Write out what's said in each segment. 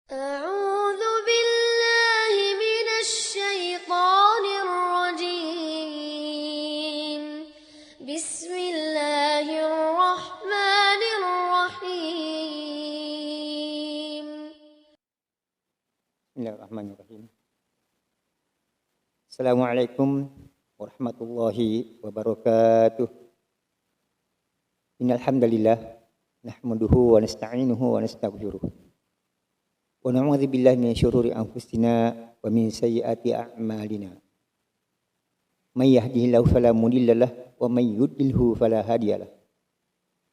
أعوذ بالله من الشيطان الرجيم بسم الله الرحمن الرحيم Bismillahirrahmanirrahim. Assalamualaikum warahmatullahi wabarakatuh. Innal hamdalillah nahmaduhu wa nasta'inuhu wa nastaghfiruh. Wa na'udzu billahi min syururi anfusina wa min sayyiati a'malina. May yahdihillahu fala mudilla lahu wa may yudlilhu fala hadiya lahu.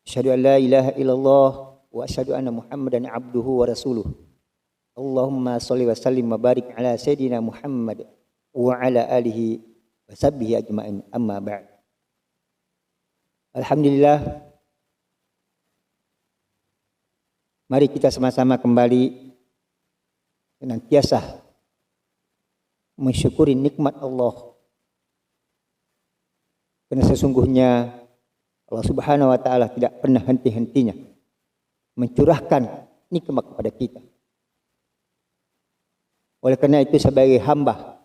Asyhadu an la ilaha illallah wa asyhadu anna Muhammadan abduhu wa rasuluh. Allahumma sholli wa sallim wa barik ala sayyidina Muhammad wa ala alihi wa sahbihi ajma'in, amma ba'd. Alhamdulillah, mari kita sama-sama kembali senantiasa mensyukuri nikmat Allah. Karena sesungguhnya Allah Subhanahu wa taala tidak pernah henti-hentinya mencurahkan nikmat kepada kita. Oleh karena itu sebagai hamba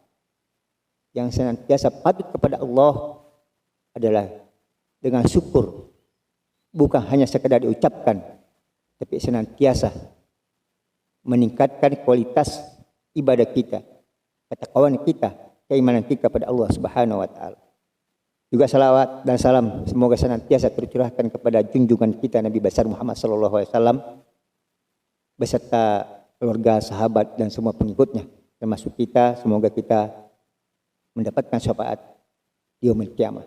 yang senantiasa patuh kepada Allah adalah dengan syukur, bukan hanya sekedar diucapkan, tapi senantiasa meningkatkan kualitas ibadah kita, ketakwaan kita, keimanan kita kepada Allah Subhanahu wa taala. Juga salawat dan salam semoga senantiasa tercurahkan kepada junjungan kita Nabi besar Muhammad sallallahu alaihi wasallam beserta keluarga, sahabat dan semua pengikutnya, termasuk kita. Semoga kita mendapatkan syafaat di yaumil qiyamah.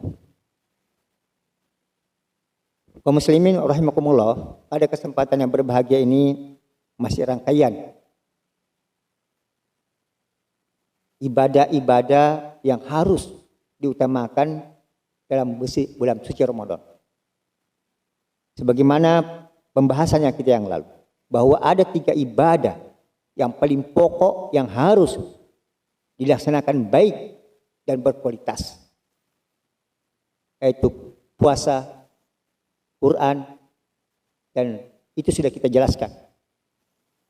Kaum muslimin rahimakumullah, pada kesempatan yang berbahagia ini masih rangkaian ibadah-ibadah yang harus diutamakan dalam bulan suci Ramadan. Sebagaimana pembahasannya kita yang lalu, bahwa ada 3 ibadah yang paling pokok yang harus dilaksanakan baik dan berkualitas, yaitu puasa, Quran, dan itu sudah kita jelaskan.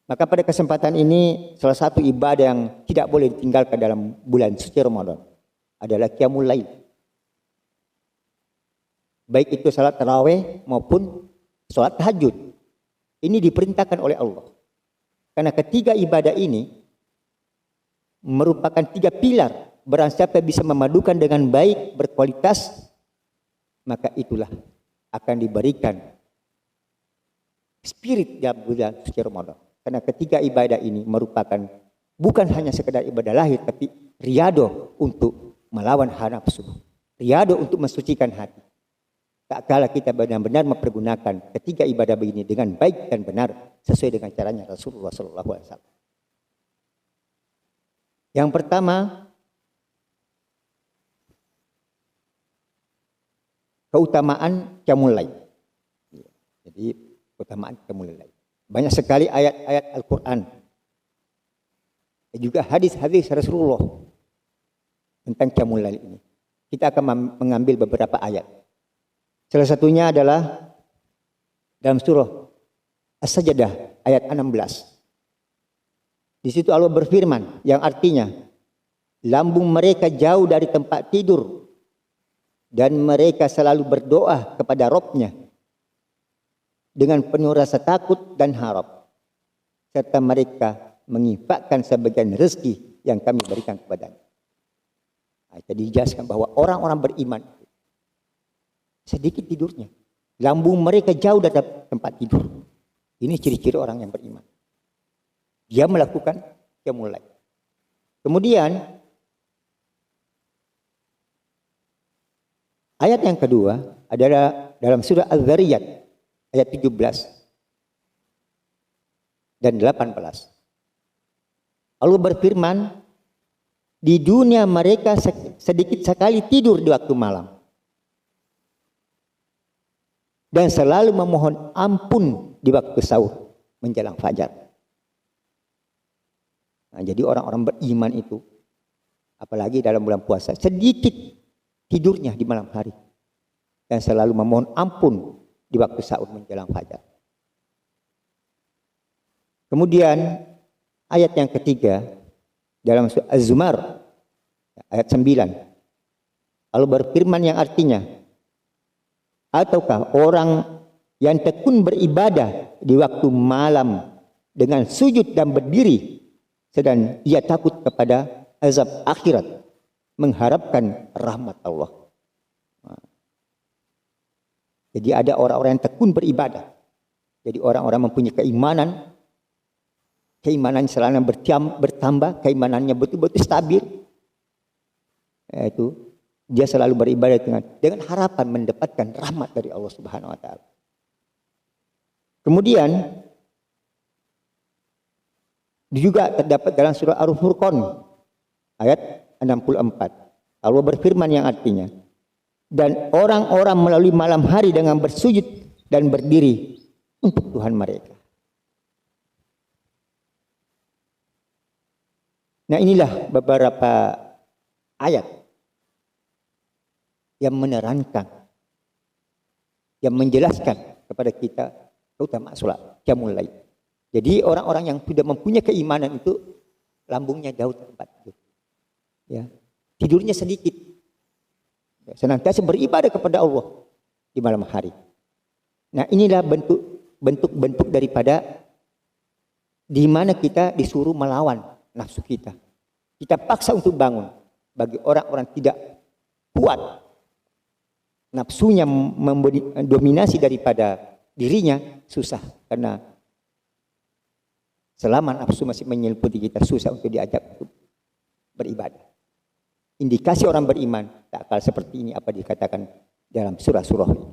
Maka pada kesempatan ini salah satu ibadah yang tidak boleh ditinggalkan dalam bulan suci Ramadan adalah qiyamul lail. Baik itu salat tarawih maupun salat tahajud. Ini diperintahkan oleh Allah. Karena ketiga ibadah ini merupakan 3 pilar. Barang siapa bisa memadukan dengan baik, berkualitas, maka itulah akan diberikan spirit dalam bulan suci Ramadan. Karena ketiga ibadah ini merupakan bukan hanya sekedar ibadah lahir, tapi riyadhah untuk melawan hawa nafsu, riyadhah untuk mensucikan hati. Tak kala kita benar-benar mempergunakan ketiga ibadah begini dengan baik dan benar sesuai dengan caranya Rasulullah SAW. Yang pertama, keutamaan qiyamul lail. Jadi keutamaan qiyamul lail. Banyak sekali ayat-ayat Al-Quran dan juga hadis-hadis Rasulullah tentang qiyamul lail ini. Kita akan mengambil beberapa ayat. Salah satunya adalah dalam surah As-Sajdah ayat 16. Di situ Allah berfirman yang artinya, lambung mereka jauh dari tempat tidur dan mereka selalu berdoa kepada Rabb-Nya dengan penuh rasa takut dan harap, serta mereka menginfakkan sebagian rezeki yang kami berikan kepadanya. Jadi dijelaskan bahwa orang-orang beriman sedikit tidurnya, lambung mereka jauh dari tempat tidur. Ini ciri-ciri orang yang beriman. Dia melakukan qiyamul lail. Kemudian ayat yang kedua adalah dalam surah Az-Zariyat ayat 17 dan 18. Allah berfirman, di dunia mereka sedikit sekali tidur di waktu malam dan selalu memohon ampun di waktu sahur menjelang fajar. Nah, jadi orang-orang beriman itu, apalagi dalam bulan puasa, sedikit tidurnya di malam hari dan selalu memohon ampun di waktu sahur menjelang fajar. Kemudian ayat yang ketiga dalam surah Az-Zumar ayat 9. Allah berfirman yang artinya, ataukah orang yang tekun beribadah di waktu malam dengan sujud dan berdiri, sedang ia takut kepada azab akhirat, mengharapkan rahmat Allah. Jadi ada orang-orang yang tekun beribadah. Jadi orang-orang mempunyai keimanan selalu bertambah, keimanannya betul-betul stabil. Yaitu dia selalu beribadah dengan harapan mendapatkan rahmat dari Allah Subhanahu wa taala. Kemudian juga terdapat dalam surah Al-Furqan ayat 64. Allah berfirman yang artinya, dan orang-orang melalui malam hari dengan bersujud dan berdiri untuk Tuhan mereka. Nah, inilah beberapa ayat yang menerangkan, yang menjelaskan kepada kita keutamaan sholat qiyamul lail. Jadi orang-orang yang sudah mempunyai keimanan itu lambungnya jauh tempat tidur. Ya, tidurnya sedikit. Senantiasa beribadah kepada Allah di malam hari. Nah, inilah bentuk-bentuk daripada di mana kita disuruh melawan nafsu kita. Kita paksa untuk bangun. Bagi orang-orang tidak kuat, nafsunya mendominasi daripada dirinya, susah. Karena selama nafsu masih menyelimuti kita, susah untuk diajak untuk beribadah. Indikasi orang beriman tak kalah seperti ini apa dikatakan dalam surah-surah ini.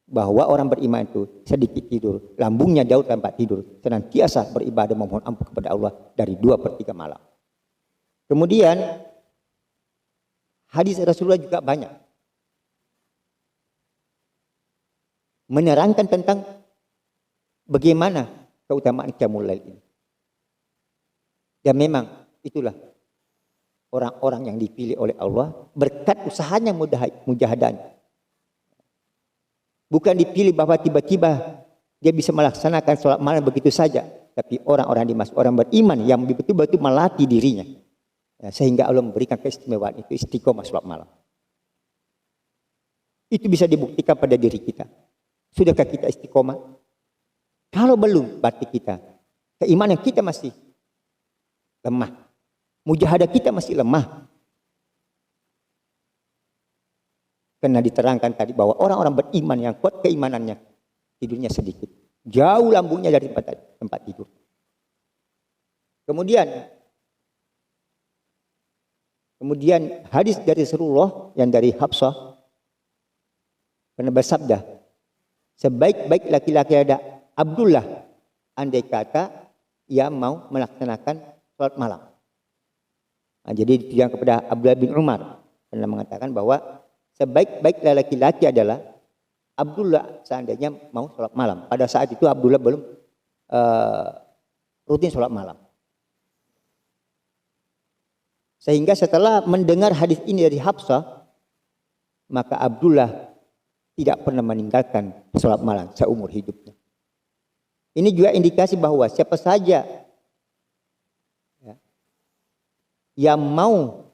Bahwa orang beriman itu sedikit tidur, lambungnya jauh tanpa tidur, senantiasa beribadah memohon ampun kepada Allah dari 2/3 malam. Kemudian hadis Rasulullah juga banyak menerangkan tentang bagaimana keutamaan qiyamul lail ini. Dan memang itulah orang-orang yang dipilih oleh Allah berkat usahanya mujahadahnya. Bukan dipilih bahwa tiba-tiba dia bisa melaksanakan sholat malam begitu saja. Tapi orang-orang dimaksud orang beriman yang betul-betul melatih dirinya. Ya, sehingga Allah memberikan keistimewaan itu istiqomah sholat malam. Itu bisa dibuktikan pada diri kita. Sudahkah kita istiqomah? Kalau belum, berarti kita keimanan kita masih lemah. Mujahadah kita masih lemah. Karena diterangkan tadi bahwa orang-orang beriman yang kuat keimanannya, tidurnya sedikit. Jauh lambungnya dari tempat tidur. Kemudian hadis dari Rasulullah yang dari Hafsah pernah bersabda, sebaik-baik laki-laki ada Abdullah andai kata ia mau melaksanakan sholat malam. Nah, jadi yang kepada Abdullah bin Umar pernah mengatakan bahwa sebaik-baik laki-laki adalah Abdullah seandainya mau sholat malam. Pada saat itu Abdullah belum rutin sholat malam. Sehingga setelah mendengar hadis ini dari Hafsah, maka Abdullah tidak pernah meninggalkan sholat malam seumur hidupnya. Ini juga indikasi bahwa siapa saja yang mau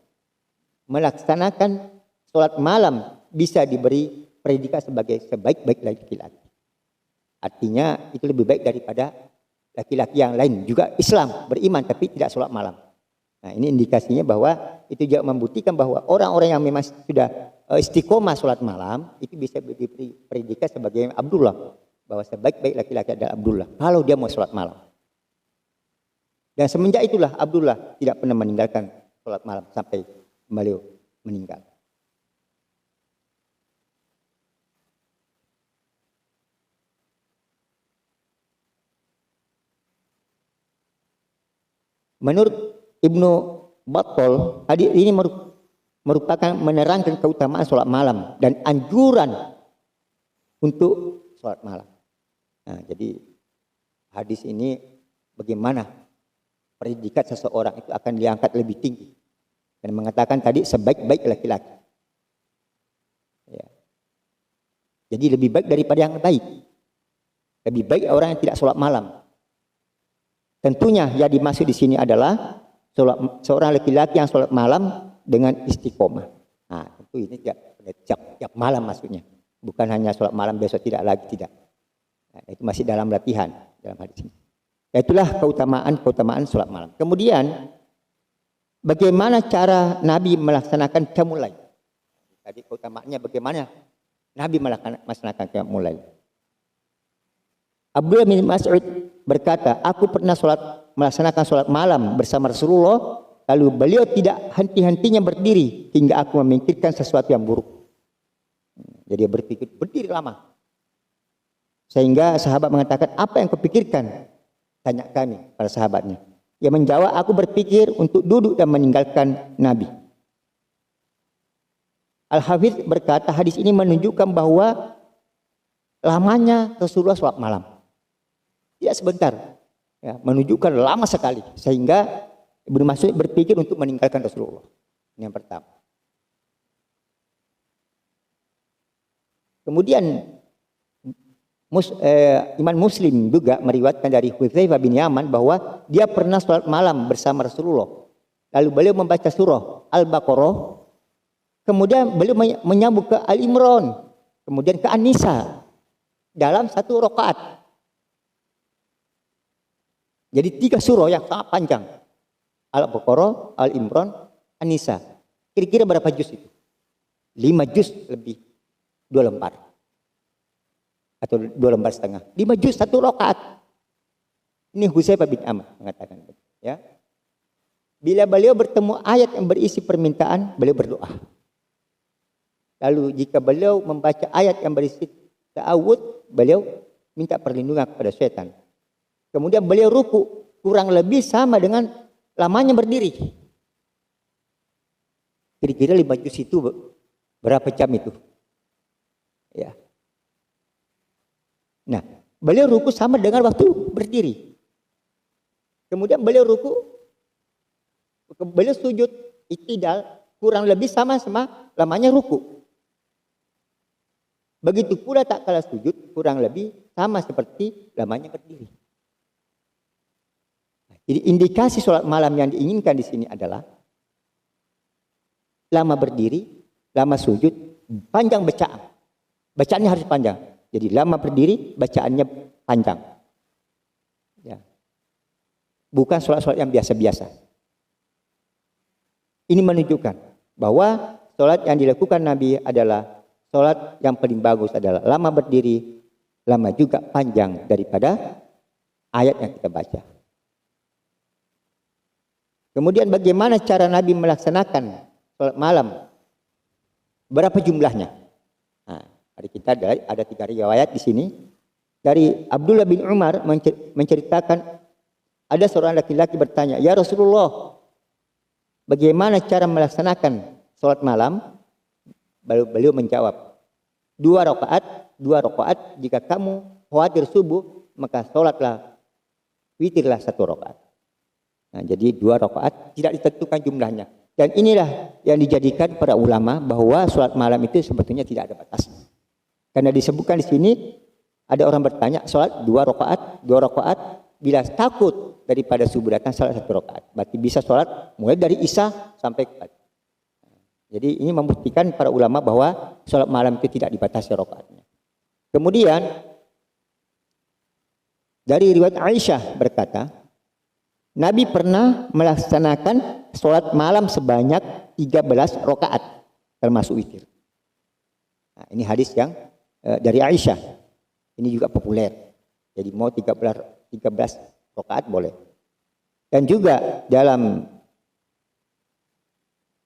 melaksanakan sholat malam bisa diberi predikat sebagai sebaik-baik laki-laki. Artinya itu lebih baik daripada laki-laki yang lain. Juga Islam beriman tapi tidak sholat malam. Nah, ini indikasinya bahwa itu juga membuktikan bahwa orang-orang yang memang sudah istiqomah sholat malam itu bisa diberi predikat sebagai Abdullah. Bahwa sebaik-baik laki-laki adalah Abdullah kalau dia mau sholat malam. Dan semenjak itulah Abdullah tidak pernah meninggalkan sholat malam sampai beliau meninggal. Menurut Ibnu Battal, hadis ini merupakan menerangkan keutamaan sholat malam dan anjuran untuk sholat malam. Nah, jadi hadis ini bagaimana predikat seseorang itu akan diangkat lebih tinggi dan mengatakan tadi sebaik-baik laki-laki. Ya. Jadi lebih baik daripada yang baik. Lebih baik orang yang tidak sholat malam. Tentunya yang dimaksud di sini adalah seorang laki-laki yang sholat malam dengan istiqomah. Nah, tentu ini tiap malam maksudnya. Bukan hanya sholat malam besok tidak lagi, tidak. Nah, itu masih dalam latihan dalam hadis ini. Itulah keutamaan sholat malam. Kemudian bagaimana cara Nabi melaksanakan qiyamul lail? Tadi keutamaannya bagaimana Nabi melaksanakan qiyamul lail. Abdullah bin Mas'ud berkata, aku pernah melaksanakan sholat malam bersama Rasulullah, lalu beliau tidak henti-hentinya berdiri hingga aku memikirkan sesuatu yang buruk. Jadi dia berpikir berdiri lama. Sehingga sahabat mengatakan, apa yang kepikirkan? Tanya kami, para sahabatnya. Ia menjawab, aku berpikir untuk duduk dan meninggalkan Nabi. Al-Hafidz berkata, hadis ini menunjukkan bahwa lamanya Rasulullah sholat malam. Tidak sebentar, ya, menunjukkan lama sekali. Sehingga Ibnu Mas'ud berpikir untuk meninggalkan Rasulullah. Ini yang pertama. Kemudian Imam Muslim juga meriwayatkan dari Hudzaifah bin Yaman bahwa dia pernah sholat malam bersama Rasulullah. Lalu beliau membaca surah Al-Baqarah. Kemudian beliau menyambung ke Al-Imran. Kemudian ke An-Nisa. Dalam satu rakaat. Jadi 3 surah yang sangat panjang. Al-Baqarah, Al-Imran, An-Nisa. Kira-kira berapa juz itu? 5 juz lebih. 2 lembar. Atau 2 lembar setengah. 5 juz, 1 rakaat. Ini Hudzaifah bin Yaman mengatakan. Ya. Bila beliau bertemu ayat yang berisi permintaan, beliau berdoa. Lalu jika beliau membaca ayat yang berisi ta'awud, beliau minta perlindungan kepada syaitan. Kemudian beliau ruku, kurang lebih sama dengan lamanya berdiri. Kira-kira 5 juz itu berapa jam itu? Ya. Nah, beliau ruku sama dengan waktu berdiri. Kemudian beliau ruku, beliau sujud i'tidal, kurang lebih sama lamanya ruku. Begitu pula tak kala sujud, kurang lebih sama seperti lamanya berdiri. Jadi indikasi sholat malam yang diinginkan di sini adalah lama berdiri, lama sujud, panjang bacaan. Bacaannya harus panjang. Jadi lama berdiri, bacaannya panjang. Ya. Bukan sholat-sholat yang biasa-biasa. Ini menunjukkan bahwa sholat yang dilakukan Nabi adalah sholat yang paling bagus adalah lama berdiri, lama juga panjang daripada ayat yang kita baca. Kemudian bagaimana cara Nabi melaksanakan sholat malam? Berapa jumlahnya? Nah, kita ada 3 riwayat di sini. Dari Abdullah bin Umar menceritakan ada seorang laki-laki bertanya, ya Rasulullah, bagaimana cara melaksanakan sholat malam? Beliau menjawab, 2 rakaat. Jika kamu khawatir subuh, maka sholatlah witirlah 1 rakaat. Nah, jadi 2 rakaat, tidak ditentukan jumlahnya. Dan inilah yang dijadikan para ulama bahwa sholat malam itu sebetulnya tidak ada batas. Karena disebutkan di sini ada orang bertanya, sholat 2 rakaat, bila takut daripada subuh datang sholat 1 rakaat. Berarti bisa sholat mulai dari Isya sampai ke. Jadi ini membuktikan para ulama bahwa sholat malam itu tidak dibatasi rakaatnya. Kemudian dari riwayat Aisyah berkata, Nabi pernah melaksanakan sholat malam sebanyak 13 rakaat termasuk witir. Nah, ini hadis yang dari Aisyah. Ini juga populer. Jadi mau 13 rakaat boleh. Dan juga dalam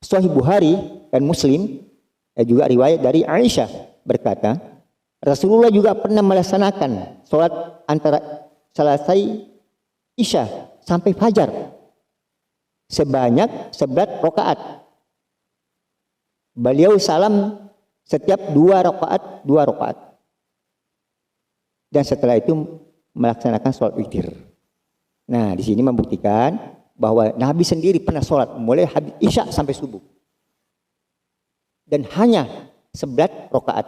Sahih Bukhari dan Muslim juga riwayat dari Aisyah berkata, Rasulullah juga pernah melaksanakan sholat antara selesai Isya sampai fajar sebanyak 11 rakaat. Beliau salam setiap 2 rakaat. Dan setelah itu melaksanakan sholat witir. Nah, di sini membuktikan bahwa Nabi sendiri pernah sholat mulai habis Isya sampai subuh. Dan hanya 11 rakaat.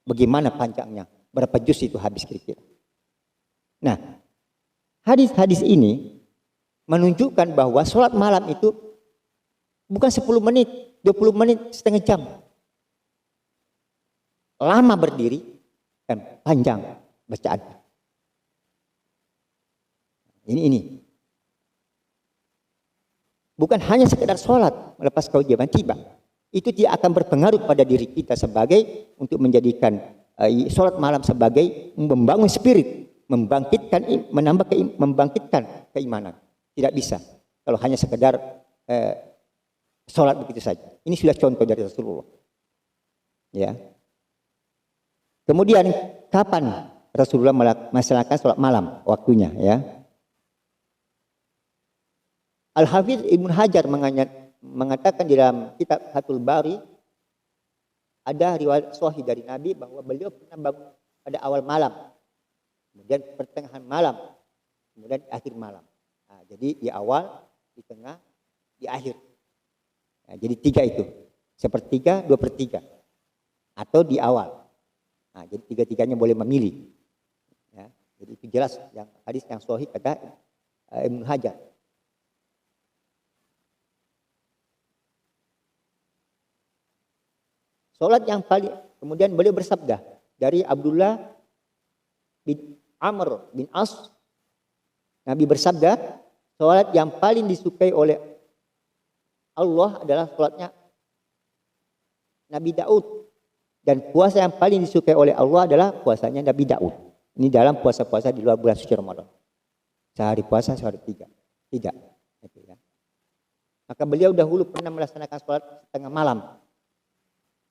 Bagaimana panjangnya? Berapa juz itu habis kira-kira? Nah, hadis-hadis ini menunjukkan bahwa sholat malam itu bukan 10 menit, 20 menit, setengah jam. Lama berdiri dan panjang bacaan. Ini. Bukan hanya sekedar sholat melepas kewajiban, tiba. Itu dia akan berpengaruh pada diri kita sebagai untuk menjadikan sholat malam sebagai membangun spirit, membangkitkan keimanan. Tidak bisa kalau hanya sekedar sholat begitu saja. Ini sudah contoh dari Rasulullah. Ya. Kemudian kapan Rasulullah melaksanakan sholat malam waktunya? Ya. Al-Hafidz Ibnu Hajar mengatakan di dalam kitab Fathul Bari, ada riwayat sahih dari Nabi bahwa beliau pernah bangun pada awal malam, kemudian pertengahan malam, kemudian akhir malam. Nah, jadi di awal, di tengah, di akhir. Nah, jadi 3 itu, 1/3, 2/3, atau di awal. Nah, jadi 3-3-nya boleh memilih. Ya, jadi itu jelas yang hadis yang sahih kata Ibnu Hajar. Salat yang paling, kemudian beliau bersabda dari Abdullah bin Amr bin As, Nabi bersabda, salat yang paling disukai oleh Allah adalah salatnya Nabi Daud, dan puasa yang paling disukai oleh Allah adalah puasanya Nabi Daud. Ini dalam puasa-puasa di luar bulan suci Ramadan. Sehari puasa, sehari tidak. Itu ya. Maka beliau dahulu pernah melaksanakan salat setengah malam.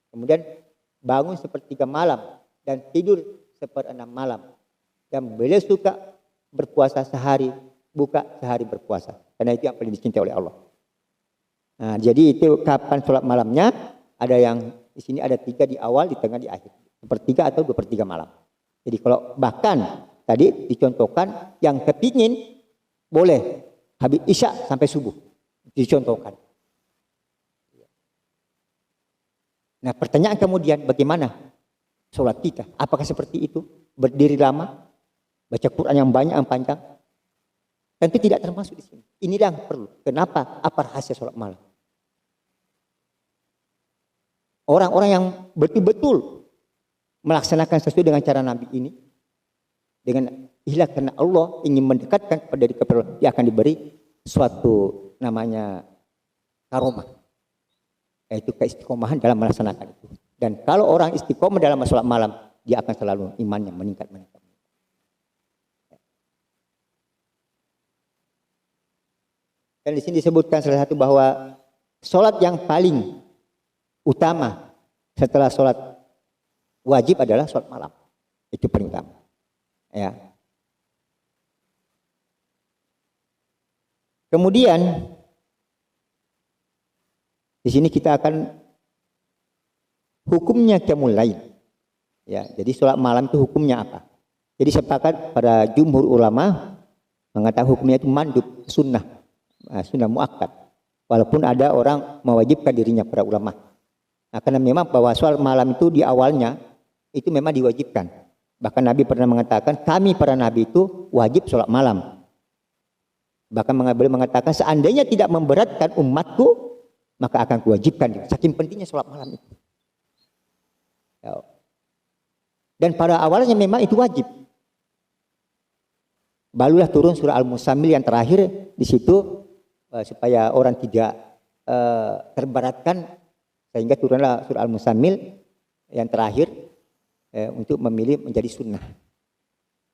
Kemudian bangun 1/3 malam dan tidur 1/6 malam. Dan beliau suka berpuasa sehari, buka sehari berpuasa. Karena itu yang paling dicintai oleh Allah. Nah, jadi itu kapan sholat malamnya? Ada yang di sini ada 3 di awal, di tengah, di akhir. 1/3 atau 2/3 malam. Jadi kalau bahkan tadi dicontohkan yang kepingin boleh habis isya sampai subuh. Dicontohkan. Nah, pertanyaan kemudian, bagaimana sholat kita? Apakah seperti itu? Berdiri lama, baca Quran yang banyak, yang panjang? Tentu tidak termasuk di sini. Inilah yang perlu. Kenapa? Apa rahasia sholat malam? Orang-orang yang betul-betul melaksanakan sesuai dengan cara Nabi ini, dengan ikhlas karena Allah ingin mendekatkan kepada diri kepada Allah, dia akan diberi suatu namanya karomah. Yaitu keistiqomahan dalam melaksanakan itu. Dan kalau orang istiqomah dalam sholat malam, dia akan selalu imannya meningkat. Dan di sini disebutkan salah satu bahwa sholat yang paling utama setelah sholat wajib adalah sholat malam. Itu paling utama. Ya. Kemudian di sini kita akan hukumnya qiyamul lail. Ya, jadi sholat malam itu hukumnya apa? Jadi sepakat para jumhur ulama mengatakan hukumnya itu mandub, sunnah muakkad. Walaupun ada orang mewajibkan dirinya, para ulama. Nah, karena memang bahwa sholat malam itu di awalnya itu memang diwajibkan. Bahkan Nabi pernah mengatakan kami para nabi itu wajib sholat malam. Bahkan beliau mengatakan seandainya tidak memberatkan umatku, maka akan kuwajibkan. Saking pentingnya sholat malam itu. Ya. Dan pada awalnya memang itu wajib. Barulah turun surah Al-Muzammil yang terakhir di situ supaya orang tidak terberatkan, sehingga turunlah surah Al-Muzammil yang terakhir untuk memilih menjadi sunnah.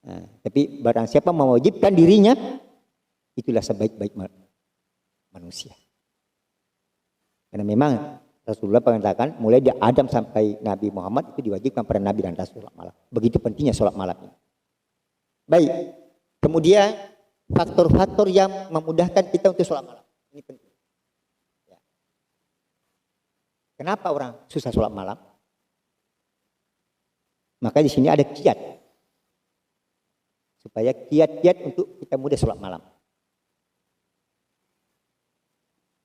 Nah, tapi barang siapa mewajibkan dirinya, itulah sebaik-baik manusia. Karena memang Rasulullah mengatakan mulai dari Adam sampai Nabi Muhammad itu diwajibkan pada Nabi dan Rasul sholat malam. Begitu pentingnya sholat malam ini. Baik. Kemudian faktor-faktor yang memudahkan kita untuk sholat malam. Ini penting. Ya. Kenapa orang susah sholat malam? Maka di sini ada kiat. Supaya kiat-kiat untuk kita mudah sholat malam.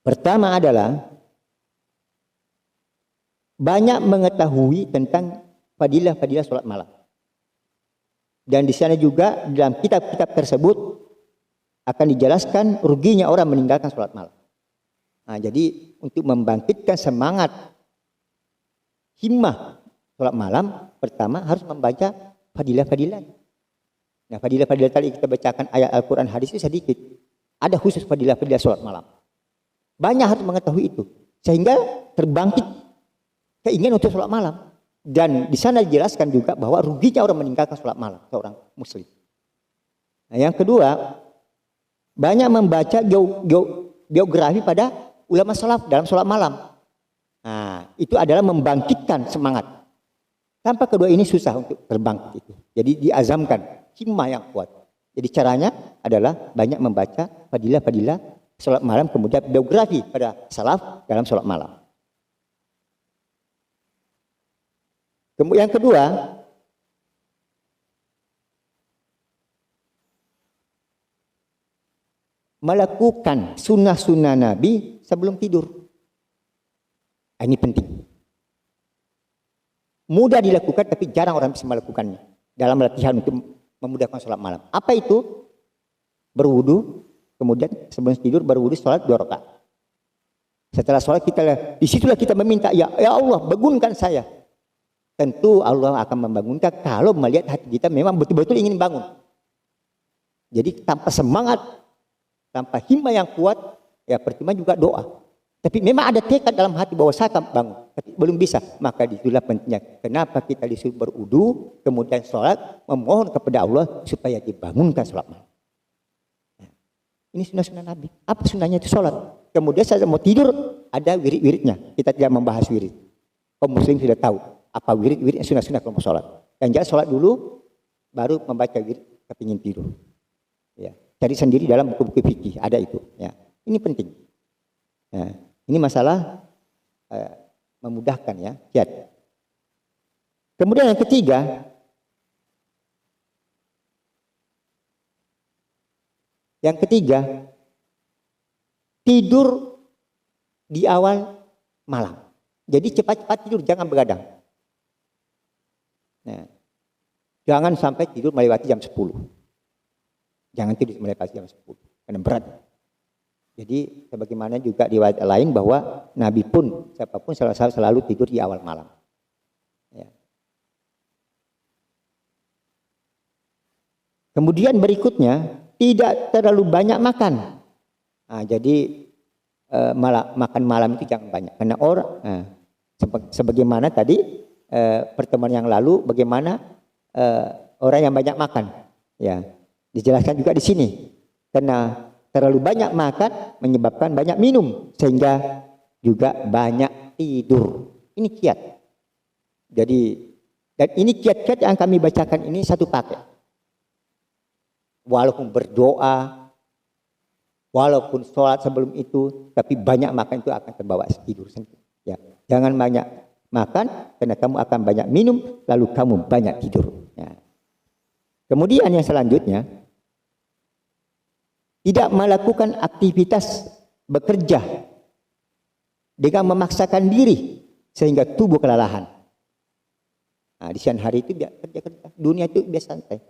Pertama adalah banyak mengetahui tentang fadilah-fadilah sholat malam. Dan di sana juga dalam kitab-kitab tersebut akan dijelaskan ruginya orang meninggalkan sholat malam. Nah, jadi untuk membangkitkan semangat himmah sholat malam, pertama harus membaca fadilah-fadilah. Nah, fadilah-fadilah tadi kita bacakan ayat Al-Quran, hadis itu sedikit. Ada khusus fadilah-fadilah sholat malam. Banyak harus mengetahui itu. Sehingga terbangkit keinginan untuk sholat malam. Dan di sana dijelaskan juga bahwa ruginya orang meninggalkan sholat malam, seorang muslim. Nah, yang kedua, banyak membaca biografi pada ulama salaf dalam sholat malam. Nah, itu adalah membangkitkan semangat. Tanpa kedua ini susah untuk terbangkit itu. Jadi diazamkan himmah yang kuat. Jadi caranya adalah banyak membaca fadilah-fadilah sholat malam, kemudian biografi pada salaf dalam sholat malam. Kemudian yang kedua, melakukan sunnah-sunnah Nabi sebelum tidur. Ini penting. Mudah dilakukan tapi jarang orang bisa melakukannya dalam latihan untuk memudahkan sholat malam. Apa itu? Berwudu, kemudian sebelum tidur berwudu sholat 2 rakaat. Setelah sholat disitulah kita meminta, ya Allah bangunkan saya. Tentu Allah akan membangunkan kalau melihat hati kita memang betul-betul ingin bangun. Jadi tanpa semangat, tanpa himmah yang kuat, ya percuma juga doa. Tapi memang ada tekad dalam hati bahwa saya akan bangun, tapi belum bisa. Maka itulah pentingnya. Kenapa kita disuruh berudu, kemudian sholat, memohon kepada Allah supaya dibangunkan sholat malam. Nah, ini sunnah-sunnah Nabi. Apa sunnahnya itu sholat? Kemudian saya mau tidur, ada wirid-wiridnya. Kita tidak membahas wirid. Kaum muslim sudah tahu apa wirid-wiridnya, sunnah-sunnah kalau mau sholat. Yang jelas sholat dulu, baru membaca wirid kepingin tidur. Ya, cari sendiri dalam buku-buku fikih ada itu. Ya, ini penting. Nah, ini masalah memudahkan ya, kiat. Kemudian yang ketiga, tidur di awal malam. Jadi cepat-cepat tidur, jangan begadang. Nah, jangan sampai tidur melewati jam 10. Jangan tidur melewati jam 10, karena berat. Jadi sebagaimana juga riwayat lain bahwa Nabi pun, siapapun selalu tidur di awal malam. Ya. Kemudian berikutnya, tidak terlalu banyak makan. Nah, jadi makan malam itu jangan banyak. Karena sebagaimana tadi pertemuan yang lalu, bagaimana orang yang banyak makan. Ya, dijelaskan juga di sini. Karena terlalu banyak makan menyebabkan banyak minum sehingga juga banyak tidur. Ini kiat. Jadi dan ini kiat-kiat yang kami bacakan ini satu paket. Walaupun berdoa, walaupun sholat sebelum itu, tapi banyak makan itu akan terbawa tidur sendiri. Ya, jangan banyak makan karena kamu akan banyak minum lalu kamu banyak tidur. Ya. Kemudian yang selanjutnya, tidak melakukan aktivitas bekerja dengan memaksakan diri sehingga tubuh kelelahan. Nah, di siang hari itu kerja, dunia itu biasa santai.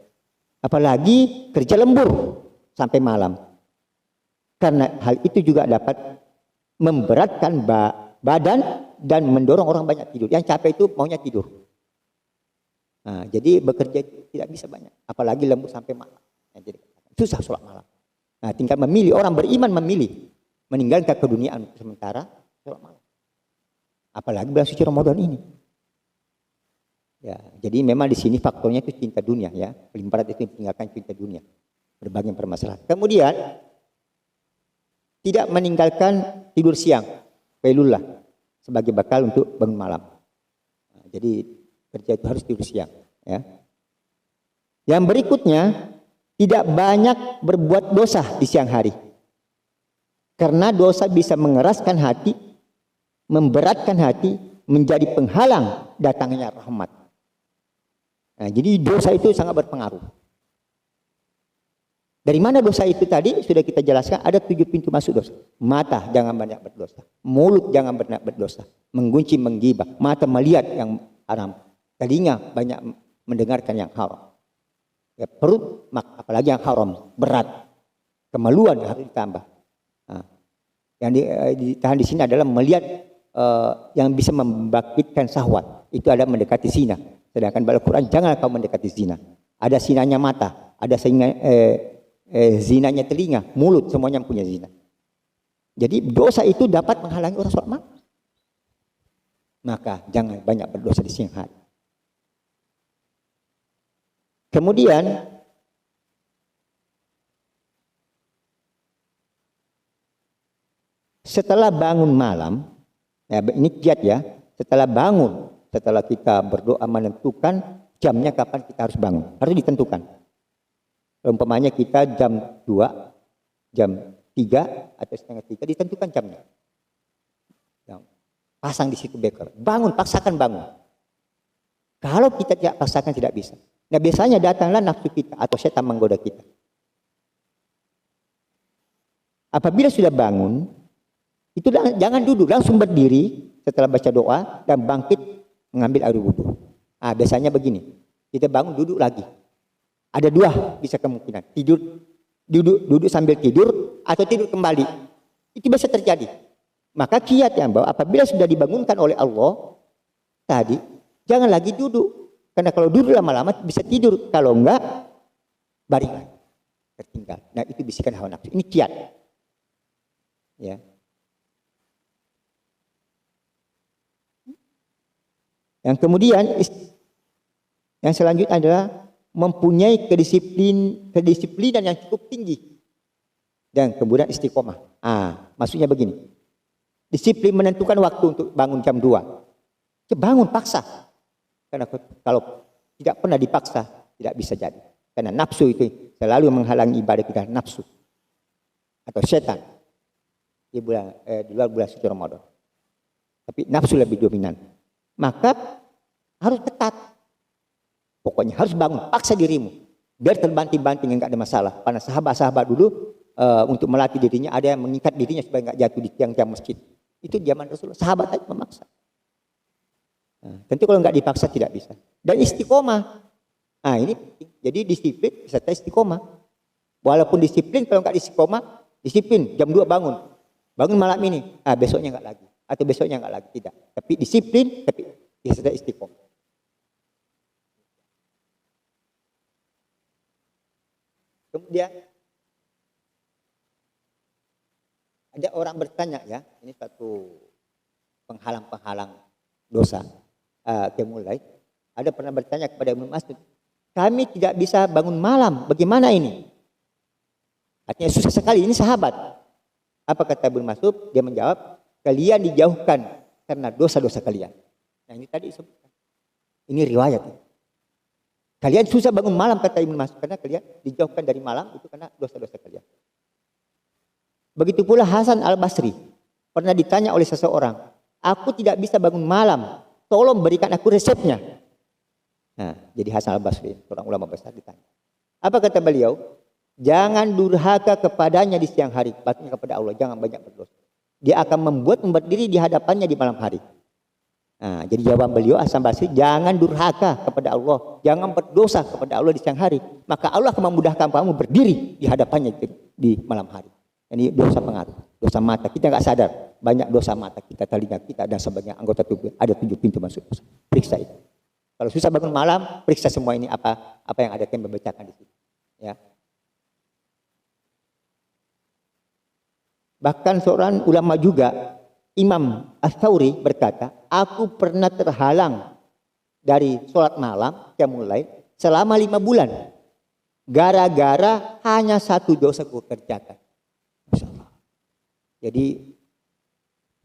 Apalagi kerja lembur sampai malam. Karena hal itu juga dapat memberatkan badan dan mendorong orang banyak tidur. Yang capek itu maunya tidur. Nah, jadi bekerja tidak bisa banyak. Apalagi lembur sampai malam. Nah, jadi susah sholat malam. Nah, tinggal memilih, orang beriman memilih meninggalkan keduniaan sementara sholat malam. Apalagi bulan suci Ramadan ini. Ya, jadi memang di sini faktornya itu cinta dunia ya. Paling berat itu meninggalkan cinta dunia. Berbagai permasalahan. Kemudian tidak meninggalkan tidur siang, qailullah, sebagai bekal untuk bangun malam. Nah, jadi kerja itu harus tidur siang ya. Yang berikutnya, tidak banyak berbuat dosa di siang hari. Karena dosa bisa mengeraskan hati, memberatkan hati, menjadi penghalang datangnya rahmat. Nah, jadi dosa itu sangat berpengaruh. Dari mana dosa itu tadi? Sudah kita jelaskan, ada 7 pintu masuk dosa. Mata jangan banyak berdosa. Mulut jangan banyak berdosa. Menggunci, menggibah. Mata melihat yang haram. Telinga banyak mendengarkan yang haram. Ya, perut, apalagi yang haram, berat. Kemaluan harus ditambah. Nah, yang ditahan di sini adalah melihat yang bisa membangkitkan syahwat. Itu adalah mendekati zina. Sedangkan dalam Al-Quran jangan kau mendekati zina. Ada zinanya mata, ada zinanya telinga, mulut, semuanya punya zina. Jadi dosa itu dapat menghalangi orang sholat malam. Maka jangan banyak berdosa di siang hari. Kemudian setelah bangun malam, ya ini kiat ya, setelah bangun, setelah kita berdoa menentukan jamnya kapan kita harus bangun, harus ditentukan. Umpamanya kita jam 2, jam 3 atau setengah 3 ditentukan jamnya. Pasang di situ beker, bangun, paksakan bangun. Kalau kita tidak paksakan tidak bisa. Nah biasanya datanglah nafsu kita atau setan menggoda kita. Apabila sudah bangun, itu jangan duduk, langsung berdiri setelah baca doa dan bangkit mengambil air wudhu. Nah, biasanya begini, kita bangun duduk lagi. Ada dua bisa kemungkinan, duduk sambil tidur atau tidur kembali. Itu bisa terjadi. Maka kiat yang bahwa apabila sudah dibangunkan oleh Allah tadi, jangan lagi duduk. Karena kalau duduk lama-lama bisa tidur, kalau enggak baring tertinggal. Nah itu bisikan hawa nafsu. Ini kiat. Ya. Yang kemudian yang selanjutnya adalah mempunyai kedisiplinan yang cukup tinggi dan kemudian istiqomah. Maksudnya begini, disiplin menentukan waktu untuk bangun jam 2. Bangun paksa, karena kalau tidak pernah dipaksa tidak bisa jadi. Karena nafsu itu selalu menghalangi ibadah kita, nafsu atau setan di luar bulan suci Ramadan. Tapi nafsu lebih dominan. Maka harus ketat. Pokoknya harus bangun, paksa dirimu. Biar terbanting-banting enggak ada masalah. Karena sahabat-sahabat dulu untuk melatih dirinya ada yang mengikat dirinya supaya enggak jatuh di tiang-tiang masjid. Itu zaman Rasulullah. Sahabat aja memaksa. Nah, tentu kalau enggak dipaksa tidak bisa. Dan istiqomah. Ini jadi disiplin serta istiqomah. Walaupun disiplin kalau enggak istiqomah, disiplin jam 2 bangun. Bangun malam ini. Besoknya enggak lagi. Atau besoknya enggak lagi, tidak. Tapi disiplin, tapi serta istiqomah. Kemudian ada orang bertanya ya, ini satu penghalang-penghalang dosa. Mulai ada pernah bertanya kepada Ibnu Mas'ud, kami tidak bisa bangun malam, bagaimana ini? Artinya susah sekali, ini sahabat. Apa kata Ibnu Mas'ud? Dia menjawab, kalian dijauhkan karena dosa-dosa kalian. Nah ini tadi disebutkan. Ini riwayat. Kalian susah bangun malam kata Ibnu Mas'ud karena kalian dijauhkan dari malam itu karena dosa-dosa kalian. Begitu pula Hasan Al-Basri pernah ditanya oleh seseorang, aku tidak bisa bangun malam, tolong berikan aku resepnya. Nah, jadi Hasan Al-Basri, seorang ulama besar ditanya. Apa kata beliau? Jangan durhaka kepadanya di siang hari, maksudnya kepada Allah, jangan banyak berdosa. Dia akan membuat berdiri di hadapannya di malam hari. Nah, jadi jawaban beliau Hasan Basri, jangan durhaka kepada Allah, jangan berdosa kepada Allah di siang hari, maka Allah akan memudahkan kamu berdiri di hadapannya di malam hari. Ini dosa pengaruh, dosa mata, kita nggak sadar banyak dosa mata kita, telinga kita dan sebagainya anggota tubuh, ada 7 pintu masuk dosa. Periksa itu. Kalau susah bangun malam, periksa semua ini apa yang ada yang membacakan di situ. Ya. Bahkan seorang ulama juga, Imam Ats-Tsauri berkata, aku pernah terhalang dari sholat malam yang mulai selama 5 bulan. Gara-gara hanya 1 dosa ku kerjakan. Jadi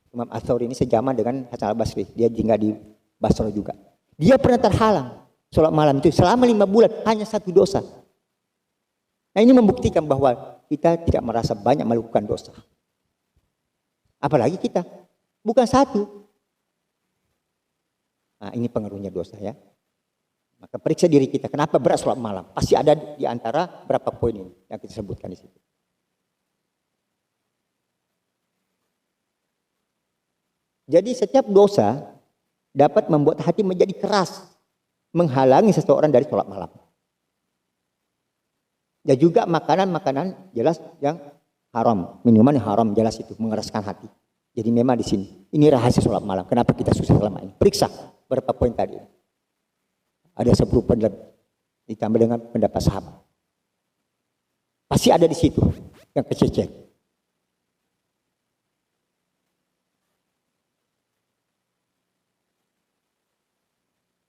Imam Ats-Tsauri ini sejaman dengan Hasan Al-Basri. Dia tinggal di Basra juga. Dia pernah terhalang sholat malam itu selama 5 bulan hanya 1 dosa. Nah ini membuktikan bahwa kita tidak merasa banyak melakukan dosa. Apalagi kita. Bukan 1. Nah ini pengaruhnya dosa ya. Maka periksa diri kita. Kenapa berat sholat malam? Pasti ada di antara berapa poin ini yang kita sebutkan di situ. Jadi setiap dosa dapat membuat hati menjadi keras. Menghalangi seseorang dari sholat malam. Dan juga makanan-makanan jelas yang haram, minuman yang haram jelas itu mengeraskan hati. Jadi memang di sini ini rahasia sholat malam. Kenapa kita susah selama ini? Periksa berapa poin tadi. Ada 10 poin lebih ditambah dengan pendapat sahabat. Pasti ada di situ yang kececer.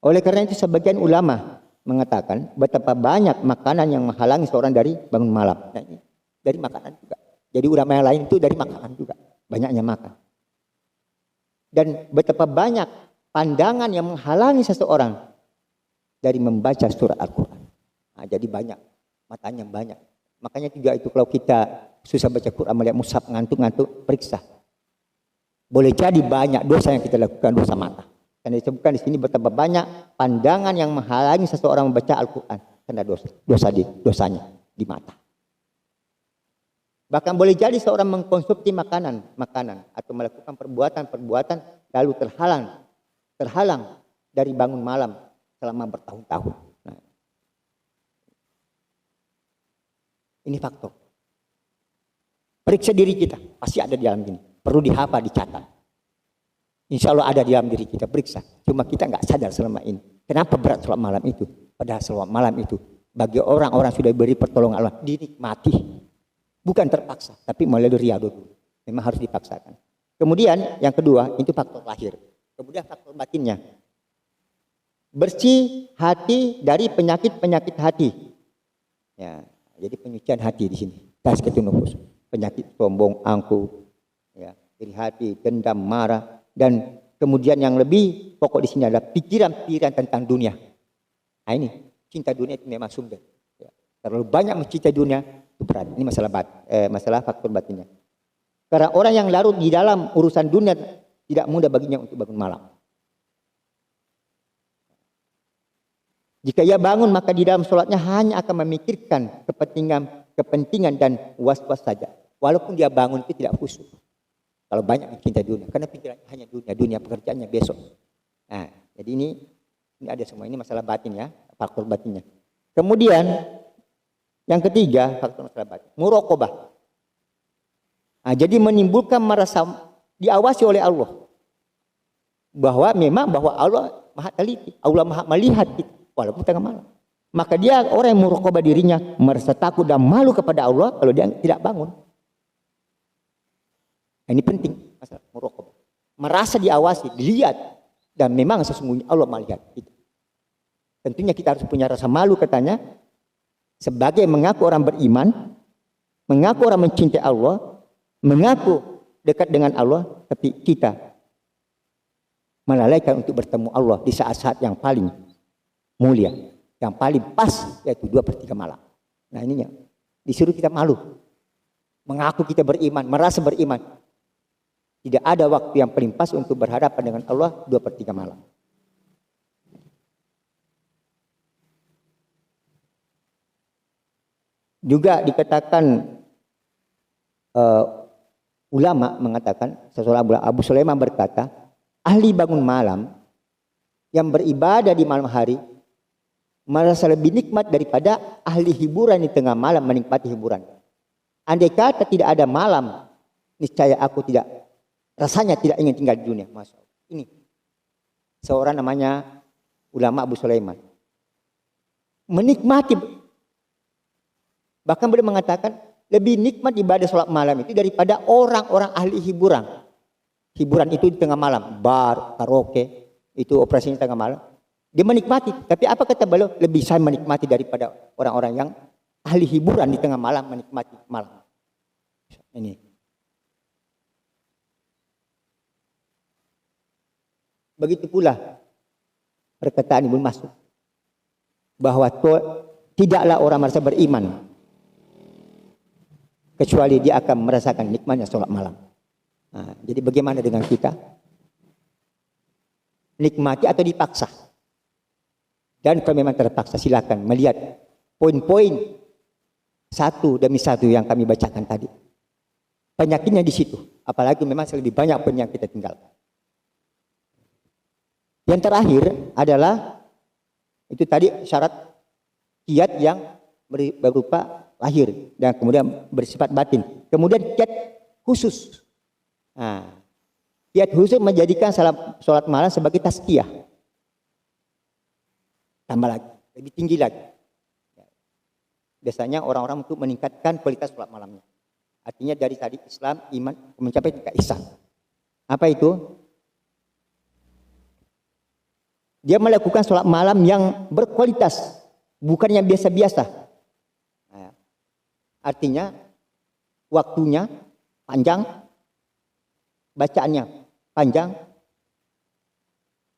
Oleh karena itu sebagian ulama mengatakan betapa banyak makanan yang menghalangi seorang dari bangun malam. Nah, ini dari makanan juga. Jadi ulama yang lain itu dari makanan juga. Banyaknya makan. Dan betapa banyak pandangan yang menghalangi seseorang dari membaca surat Al-Quran. Nah, jadi banyak. Matanya banyak. Makanya juga itu kalau kita susah baca Quran, melihat mushaf ngantuk-ngantuk, periksa. Boleh jadi banyak dosa yang kita lakukan, dosa mata. Karena disebutkan di sini betapa banyak pandangan yang menghalangi seseorang membaca Al-Quran karena dosanya di mata. Bahkan boleh jadi seorang mengkonsumsi makanan atau melakukan perbuatan lalu terhalang dari bangun malam selama bertahun-tahun. Nah, ini faktor. Periksa diri kita, pasti ada di dalam ini. Perlu dihafal, dicatat. Insya Allah ada di dalam diri kita, periksa. Cuma kita nggak sadar selama ini. Kenapa berat sholat malam itu? Padahal sholat malam itu bagi orang-orang sudah beri pertolongan Allah dinikmati. Bukan terpaksa, tapi melalui riyadhah dulu. Memang harus dipaksakan. Kemudian yang kedua itu faktor lahir. Kemudian faktor batinnya. Bersih hati dari penyakit-penyakit hati. Ya, jadi penyucian hati di sini. Tazkiyatun nufus. Penyakit sombong, angkuh, ya, iri hati, dendam, marah. Dan kemudian yang lebih pokok di sini adalah pikiran-pikiran tentang dunia. Nah ini, cinta dunia itu memang sumber. Ya. Terlalu banyak mencintai dunia itu berat. Ini masalah faktor batinnya. Karena orang yang larut di dalam urusan dunia tidak mudah baginya untuk bangun malam. Jika ia bangun maka di dalam sholatnya hanya akan memikirkan kepentingan dan was-was saja. Walaupun dia bangun itu tidak khusyuk. Kalau banyak mencintai dunia, karena pikirannya hanya dunia pekerjaannya besok. Nah, jadi ini ada semua, ini masalah batin ya, faktor batinnya. Kemudian yang ketiga faktor masalah batin, muraqabah. Nah, jadi menimbulkan merasa diawasi oleh Allah, bahwa Allah maha teliti, Allah maha melihat kita, walaupun tengah malam. Maka dia orang yang muraqabah dirinya merasa takut dan malu kepada Allah kalau dia tidak bangun. Ini penting, masalah muraqabah. Merasa diawasi, dilihat, dan memang sesungguhnya Allah melihat itu. Tentunya kita harus punya rasa malu katanya, sebagai mengaku orang beriman, mengaku orang mencintai Allah, mengaku dekat dengan Allah, tapi kita melalaikan untuk bertemu Allah di saat-saat yang paling mulia, yang paling pas, yaitu 2/3 malam. Nah ininya, disuruh kita malu, mengaku kita beriman, merasa beriman. Tidak ada waktu yang paling pas untuk berhadapan dengan Allah 2/3 malam. Juga dikatakan ulama mengatakan, seseorang Abu Sulaiman berkata, ahli bangun malam yang beribadah di malam hari merasa lebih nikmat daripada ahli hiburan di tengah malam menikmati hiburan. Andai kata tidak ada malam, niscaya aku rasanya tidak ingin tinggal di dunia. Masya Allah. Ini seorang namanya ulama Abu Sulaiman. Menikmati. Bahkan beliau mengatakan lebih nikmat ibadah sholat malam itu daripada orang-orang ahli hiburan. Hiburan itu di tengah malam. Bar, karaoke. Itu operasinya tengah malam. Dia menikmati. Tapi apa kata beliau? Lebih saya menikmati daripada orang-orang yang ahli hiburan di tengah malam menikmati malam. Ini. Begitu pula perkataan Ibnu Mas'ud bahwa tidaklah orang merasa beriman kecuali dia akan merasakan nikmatnya sholat malam. Nah, jadi bagaimana dengan kita? Nikmati atau dipaksa? Dan kalau memang terpaksa silakan melihat poin-poin satu demi satu yang kami bacakan tadi. Penyakitnya di situ, apalagi memang lebih banyak poin yang kita tinggalkan. Yang terakhir adalah itu tadi syarat kiat yang berupa lahir dan kemudian bersifat batin. Kemudian kiat khusus. Nah, kiat khusus menjadikan sholat malam sebagai tazkiyah. Tambah lagi, lebih tinggi lagi. Biasanya orang-orang untuk meningkatkan kualitas sholat malamnya. Artinya dari tadi Islam, iman, mencapai tingkat ihsan. Apa itu? Dia melakukan sholat malam yang berkualitas, bukan yang biasa-biasa. Nah, artinya waktunya panjang, bacaannya panjang,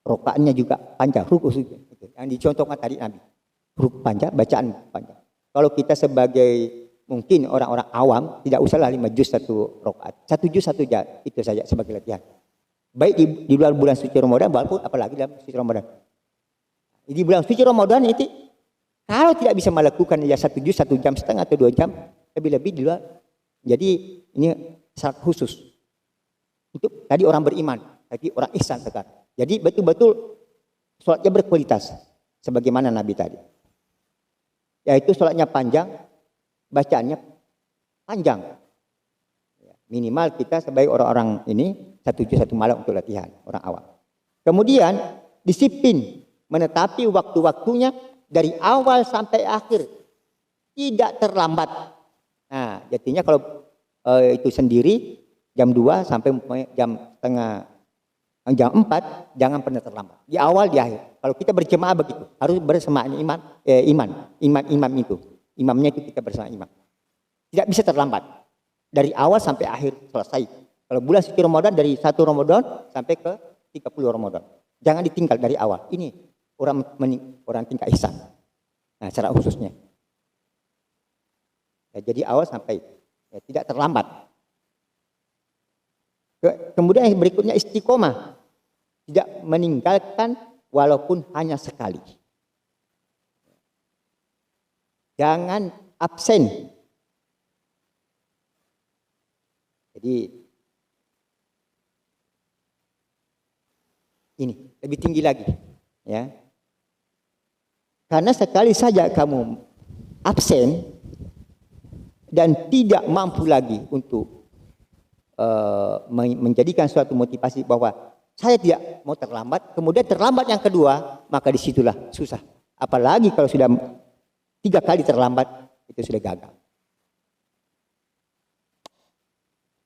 rokaatnya juga panjang, ruku yang dicontohkan tadi Nabi. Ruku panjang, bacaan panjang. Kalau kita sebagai mungkin orang-orang awam tidak usahlah 5 juz 1 rokaat, 1 juz 1 juz itu saja sebagai latihan. Baik di luar bulan suci Ramadan, walaupun apalagi dalam suci Ramadan. Di bulan suci Ramadan itu kalau tidak bisa melakukan ya 1 juz 1 jam setengah atau 2 jam, lebih-lebih di luar. Jadi ini syarat khusus untuk tadi orang beriman, tapi orang ihsan sekarang. Jadi betul-betul sholatnya berkualitas sebagaimana Nabi tadi. Yaitu sholatnya panjang, bacaannya panjang. Minimal kita sebagai orang-orang ini 1 juz 1 malam untuk latihan orang awam. Kemudian disiplin menetapi waktu-waktunya dari awal sampai akhir, tidak terlambat. Nah, jadinya kalau itu sendiri jam 2 sampai jam 4 jangan pernah terlambat. Di awal di akhir. Kalau kita berjemaah begitu, harus bersama imam itu. Imamnya itu kita bersama imam. Tidak bisa terlambat. Dari awal sampai akhir selesai. Kalau bulan suci Ramadan dari 1 Ramadan sampai ke 30 Ramadan. Jangan ditinggal dari awal. Ini orang tingkat ihsan. Nah, secara khususnya. Ya, jadi awal sampai ya, tidak terlambat. Kemudian yang berikutnya istiqomah. Tidak meninggalkan walaupun hanya sekali. Jangan absen. Jadi ini lebih tinggi lagi, ya. Karena sekali saja kamu absen dan tidak mampu lagi untuk menjadikan suatu motivasi bahwa saya tidak mau terlambat, kemudian terlambat yang kedua, maka disitulah susah. Apalagi kalau sudah 3 kali terlambat, itu sudah gagal.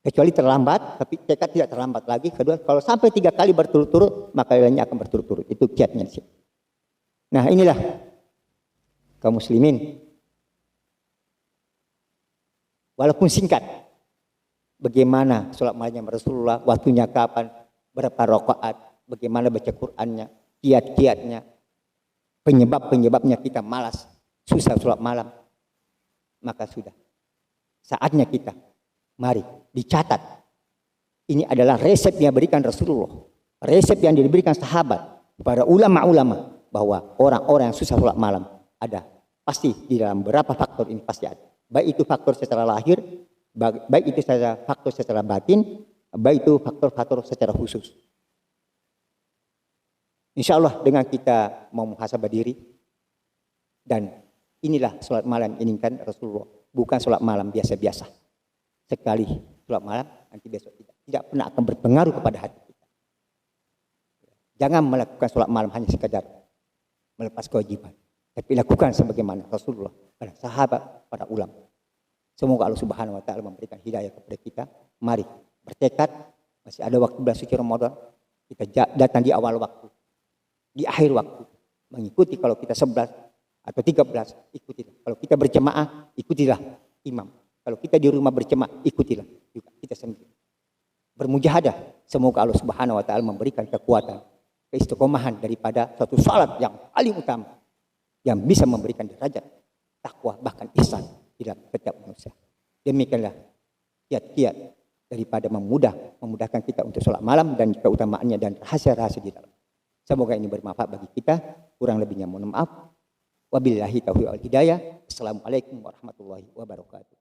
Kecuali terlambat, tapi tekad tidak terlambat lagi. Kedua, kalau sampai 3 kali berturut-turut, maka lainnya akan berturut-turut. Itu kiatnya di sini. Nah, inilah kaum muslimin. Walaupun singkat, bagaimana sholat malamnya Rasulullah, waktunya kapan, berapa rakaat, bagaimana baca Qur'annya, kiat-kiatnya, penyebabnya kita malas, susah sholat malam, maka sudah saatnya kita mari dicatat. Ini adalah resep yang diberikan Rasulullah, resep yang diberikan sahabat, para ulama-ulama, bahwa orang-orang yang susah sholat malam ada pasti di dalam beberapa faktor ini pasti ada. Baik itu faktor secara lahir, baik itu faktor secara batin, baik itu faktor-faktor secara khusus. Insya Allah dengan kita mau muhasabah diri, dan inilah sholat malam ini kan Rasulullah, bukan sholat malam biasa-biasa. Sekali sholat malam, nanti besok tidak pernah akan berpengaruh kepada hati kita. Jangan melakukan sholat malam hanya sekadar melepas kewajiban, tapi lakukan sebagaimana Rasulullah, para sahabat, para ulama. Semoga Allah Subhanahu Wa Taala memberikan hidayah kepada kita. Mari bertekad, masih ada waktu bulan suci Ramadan, kita datang di awal waktu, di akhir waktu, mengikuti. Kalau kita 11 atau 13, ikutilah. Kalau kita berjemaah, ikutilah imam. Kalau kita di rumah berjemaah, ikutilah juga kita sendiri. Bermujahadah, semoga Allah Subhanahu Wa Taala memberikan kekuatan, keistiqomahan daripada suatu salat yang paling utama, yang bisa memberikan derajat takwa bahkan ihsan di dalam setiap manusia. Demikianlah kiat-kiat daripada memudahkan kita untuk sholat malam dan keutamaannya dan rahasia-rahasia di dalam. Semoga ini bermanfaat bagi kita. Kurang lebihnya mohon maaf. Wabillahi taufiq wal hidayah. Assalamualaikum warahmatullahi wabarakatuh.